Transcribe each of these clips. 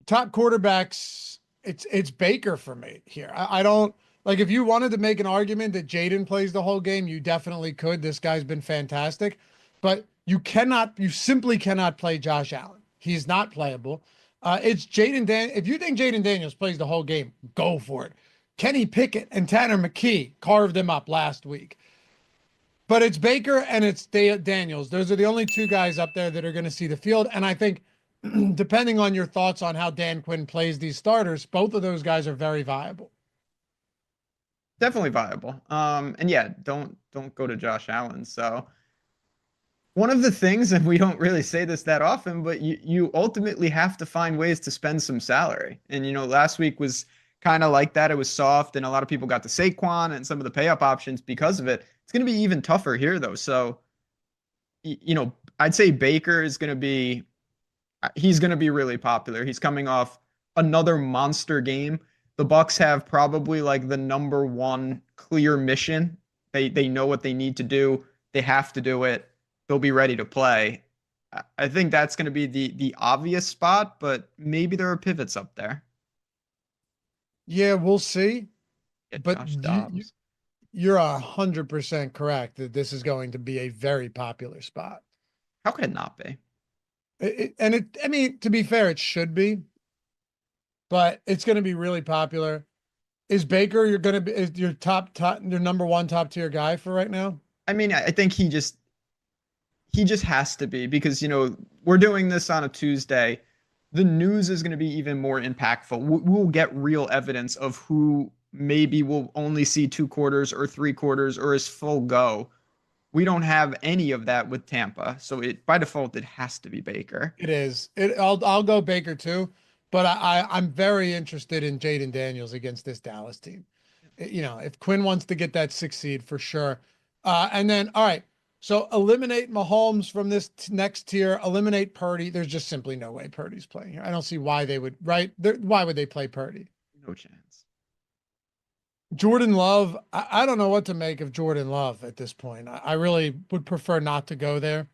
top quarterbacks, it's Baker for me here. I don't like if you wanted to make an argument that Jaden plays the whole game, you definitely could. This guy's been fantastic, but you simply cannot play Josh Allen. He's not playable. It's Jaden Dan. If you think Jaden Daniels plays the whole game, go for it. Kenny Pickett and Tanner McKee carved them up last week. But it's Baker and it's Daniels. Those are the only two guys up there that are going to see the field. And I think, depending on your thoughts on how Dan Quinn plays these starters, both of those guys are very viable. Definitely viable. And yeah, don't go to Josh Allen. So one of the things, and we don't really say this that often, but you ultimately have to find ways to spend some salary. And last week was kind of like that. It was soft, and a lot of people got the Saquon and some of the pay up options because of it. It's going to be even tougher here, though. So, I'd say Baker is going to be he's going to be really popular. He's coming off another monster game. The Bucks have probably like the number one clear mission. They know what they need to do. They have to do it. They'll be ready to play. I think that's going to be the obvious spot, but maybe there are pivots up there. Yeah, we'll see. Get But Josh Dobbs. you're 100% correct that this is going to be a very popular spot. How could it not be? I mean, to be fair, it should be, but it's going to be really popular. Is Baker is your your number one top tier guy for right now? I mean, I think he just has to be because we're doing this on a Tuesday. The news is going to be even more impactful. We'll get real evidence of who maybe will only see 2 quarters or 3 quarters or is full go. We don't have any of that with Tampa, so by default it has to be Baker. It is. I'll go Baker too, but I'm very interested in Jaden Daniels against this Dallas team. If Quinn wants to get that 6th seed for sure. And then all right. So eliminate Mahomes from this next tier, eliminate Purdy. There's just simply no way Purdy's playing here. I don't see why they would, right? Why would they play Purdy? No chance. Jordan Love, I don't know what to make of Jordan Love at this point. I really would prefer not to go there.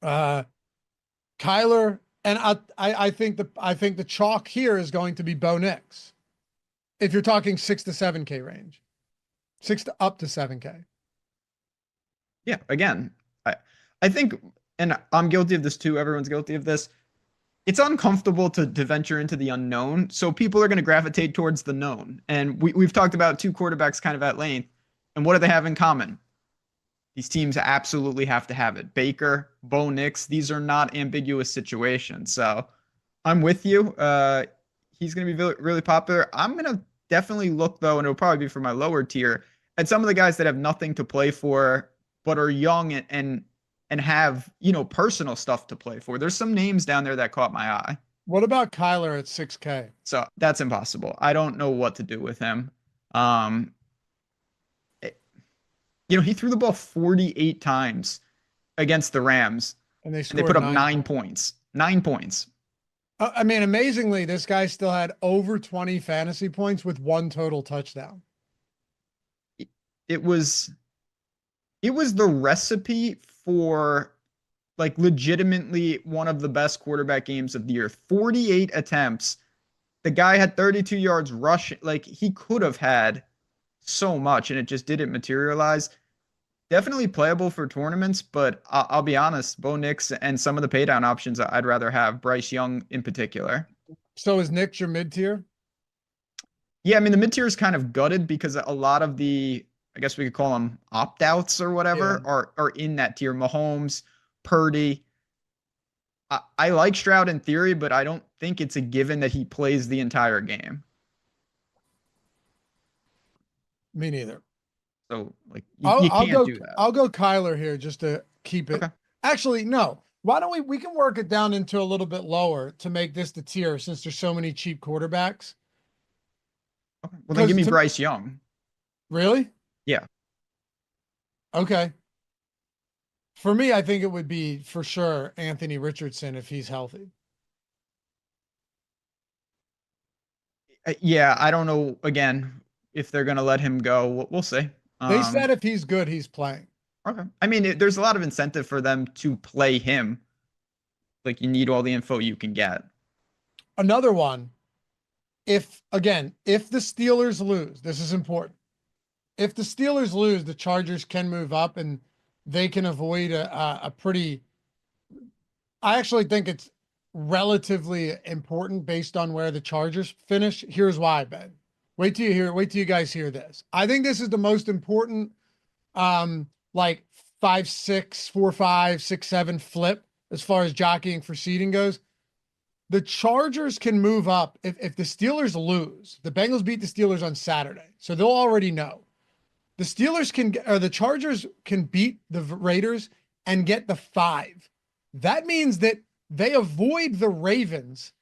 Kyler, and I think the chalk here is going to be Bo Nix. If you're talking 6 to 7K range, 6 to up to 7K. Yeah, again, I think, and I'm guilty of this too. Everyone's guilty of this. It's uncomfortable to venture into the unknown, so people are going to gravitate towards the known. And we've talked about two quarterbacks kind of at length, and what do they have in common? These teams absolutely have to have it. Baker, Bo Nix, these are not ambiguous situations. So I'm with you. He's going to be really, really popular. I'm going to definitely look, though, and it'll probably be for my lower tier, at some of the guys that have nothing to play for, but are young and have, personal stuff to play for. There's some names down there that caught my eye. What about Kyler at 6K? So that's impossible. I don't know what to do with him. He threw the ball 48 times against the Rams, And they and they put scored up 9 points. 9 points. I mean, amazingly, this guy still had over 20 fantasy points with 1 total touchdown. It was the recipe for like legitimately one of the best quarterback games of the year. 48 attempts. The guy had 32 yards rushing. Like he could have had so much and it just didn't materialize. Definitely playable for tournaments, but I'll be honest, Bo Nix and some of the paydown options I'd rather have, Bryce Young in particular. So is Nick your mid tier? Yeah, I mean the mid tier is kind of gutted because a lot of the, I guess we could call them opt-outs or whatever, are in that tier. Mahomes, Purdy. I like Stroud in theory, but I don't think it's a given that he plays the entire game. Me neither. So like you can't do that. I'll go Kyler here just to keep it. Okay. Actually, no. Why don't we can work it down into a little bit lower to make this the tier since there's so many cheap quarterbacks. Okay. Well, then give me Bryce Young. Really? Yeah. Okay. For me, I think it would be for sure Anthony Richardson if he's healthy. Yeah, I don't know again if they're going to let him go. We'll see. They said if he's good, he's playing. Okay. I mean, there's a lot of incentive for them to play him. Like you need all the info you can get. Another one, if the Steelers lose, this is important. If the Steelers lose, the Chargers can move up and they can avoid a pretty. I actually think it's relatively important based on where the Chargers finish. Here's why, Ben. Wait till you guys hear this. I think this is the most important like 5-6, 4-5, 6-7 flip as far as jockeying for seeding goes. The Chargers can move up if the Steelers lose. The Bengals beat the Steelers on Saturday, so they'll already know. The Steelers can, or the Chargers can beat the Raiders and get the 5. That means that they avoid the Ravens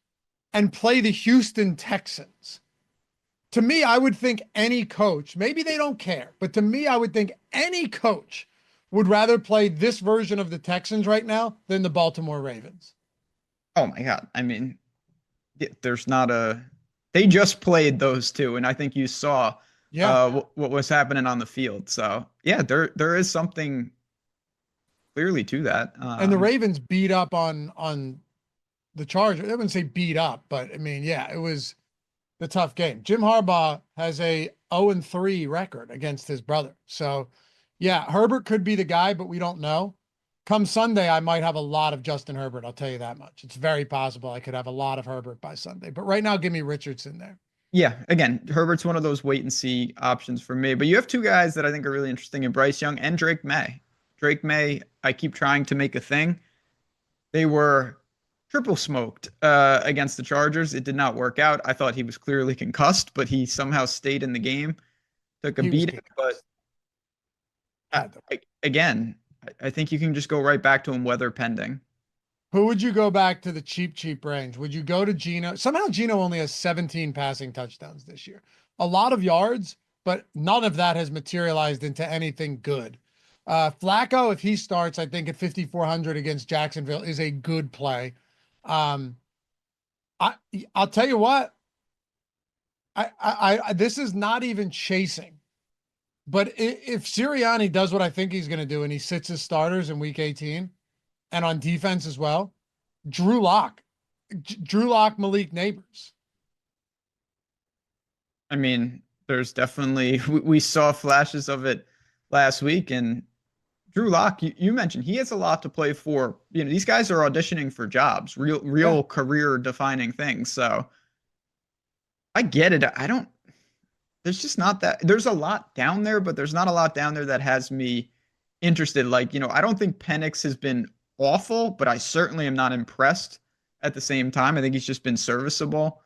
and play the Houston Texans. To me, I would think any coach, maybe they don't care, but to me, I would think any coach would rather play this version of the Texans right now than the Baltimore Ravens. Oh my God. I mean, there's not a, they just played those two, and I think you saw what was happening on the field. So yeah, there is something clearly to that. And the Ravens beat up on the Chargers. I wouldn't say beat up, but I mean, yeah, it was the tough game. Jim Harbaugh has a 0-3 record against his brother. So yeah, Herbert could be the guy, but we don't know. Come Sunday, I might have a lot of Justin Herbert. I'll tell you that much. It's very possible I could have a lot of Herbert by Sunday. But right now, give me Richardson there. Yeah, again, Herbert's one of those wait and see options for me. But you have two guys that I think are really interesting in Bryce Young and Drake May. Drake May, I keep trying to make a thing. They were triple smoked against the Chargers. It did not work out. I thought he was clearly concussed, but he somehow stayed in the game, took a beating. But again, I think you can just go right back to him, weather pending. Who would you go back to the cheap range? Would you go to Geno? Somehow Geno only has 17 passing touchdowns this year. A lot of yards, but none of that has materialized into anything good. Flacco, if he starts, I think at 5,400 against Jacksonville is a good play. I'll tell you what, I this is not even chasing, but if Sirianni does what I think he's going to do and he sits his starters in week 18 and on defense as well, Drew Lock, Malik Neighbors. I mean, there's definitely, we saw flashes of it last week, and Drew Lock, you mentioned he has a lot to play for. You know, these guys are auditioning for jobs, real career defining things. So I get it. There's just not that, there's a lot down there, but there's not a lot down there that has me interested. Like, I don't think Penix has been awful, but I certainly am not impressed at the same time. I think he's just been serviceable.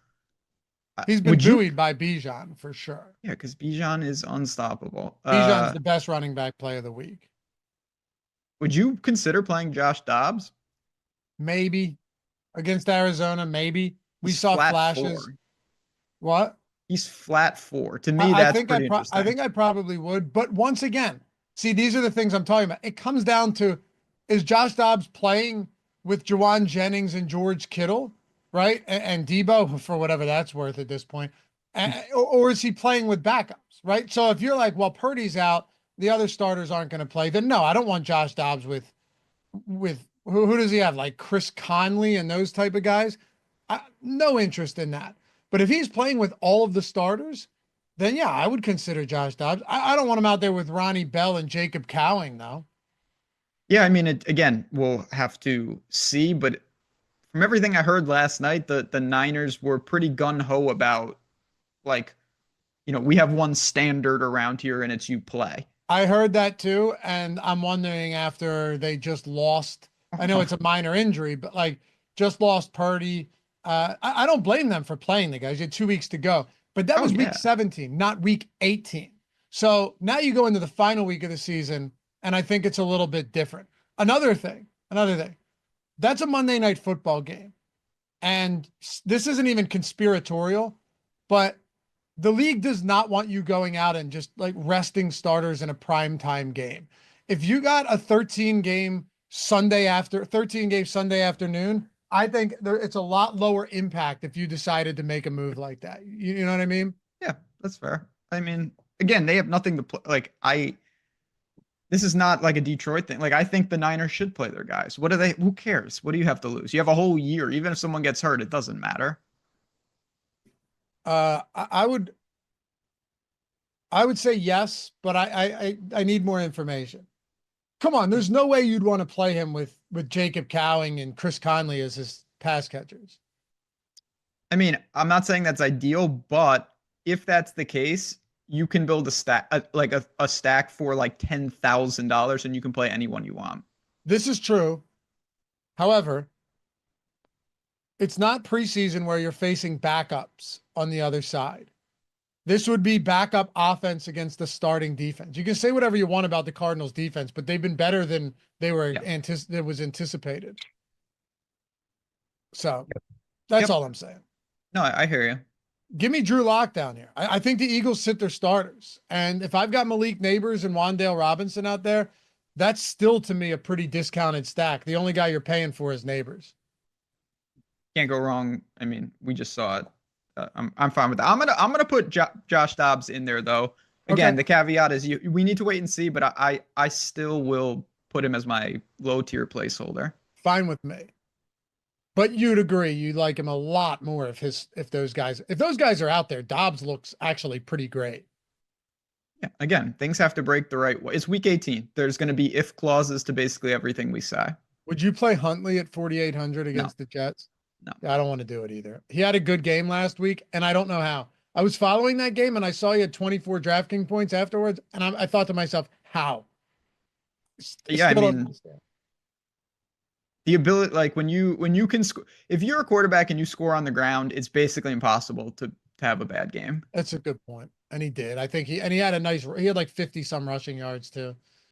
He's been buoyed by Bijan for sure. Yeah, because Bijan is unstoppable. Bijan's the best running back play of the week. Would you consider playing Josh Dobbs? Maybe. Against Arizona, maybe. We saw flashes. 4. What? He's flat 4. To me, that's pretty interesting. I think I probably would. But once again, see, these are the things I'm talking about. It comes down to, is Josh Dobbs playing with Juwan Jennings and George Kittle, right? And Debo, for whatever that's worth at this point. Or is he playing with backups, right? So if you're like, well, Purdy's out, the other starters aren't going to play, then no, I don't want Josh Dobbs with who does he have? Like Chris Conley and those type of guys? No interest in that. But if he's playing with all of the starters, then yeah, I would consider Josh Dobbs. I don't want him out there with Ronnie Bell and Jacob Cowing, though. Yeah, I mean, again, we'll have to see. But from everything I heard last night, the Niners were pretty gung-ho about, like, we have one standard around here, and it's you play. I heard that too, and I'm wondering after they just lost. I know it's a minor injury, but like just lost Purdy. I don't blame them for playing the guys. You had 2 weeks to go, but that was week 17, not week 18. So now you go into the final week of the season, and I think it's a little bit different. Another thing, that's a Monday Night Football game, and this isn't even conspiratorial, but the league does not want you going out and just like resting starters in a primetime game. If you got a 13-game Sunday afternoon, I think it's a lot lower impact if you decided to make a move like that. You know what I mean? Yeah, that's fair. I mean, again, they have nothing to play. Like this is not like a Detroit thing. Like I think the Niners should play their guys. Who cares? What do you have to lose? You have a whole year. Even if someone gets hurt, it doesn't matter. I would say yes, but I need more information. Come on, there's no way you'd want to play him with Jacob Cowing and Chris Conley as his pass catchers. I mean, I'm not saying that's ideal, but if that's the case, you can build a stack like a stack for like $10,000 and you can play anyone you want. This is true. However, it's not preseason where you're facing backups on the other side. This would be backup offense against the starting defense. You can say whatever you want about the Cardinals defense, but they've been better than they were Yeah. that was anticipated. So that's Yep. all I'm saying. No, I hear you. Give me Drew Lock down here. I think the Eagles sit their starters. And if I've got Malik Neighbors and Wandale Robinson out there, that's still to me a pretty discounted stack. The only guy you're paying for is Neighbors. Can't go wrong. I mean, we just saw it. I'm fine with that. I'm gonna put Josh Dobbs in there though. Again, Okay, the caveat is we need to wait and see, but I still will put him as my low tier placeholder. fine with me. But you'd agree you like him a lot more if those guys are out there. Dobbs looks actually pretty great. Yeah, again, things have to break the right way. It's week 18. There's going to be if clauses to basically everything we say. Would you play Huntley at 4,800 No, against the Jets? no. Yeah, I don't want to do it either. He had a good game last week, and I don't know how. I was following that game, and I saw he had 24 DraftKings points afterwards, and I thought to myself, how? Yeah, I Still don't mean, understand. the ability, like when you can score, if you're a quarterback and you score on the ground, it's basically impossible to have a bad game. That's a good point. And he did. I think he had a nice, he had like 50 some rushing yards too.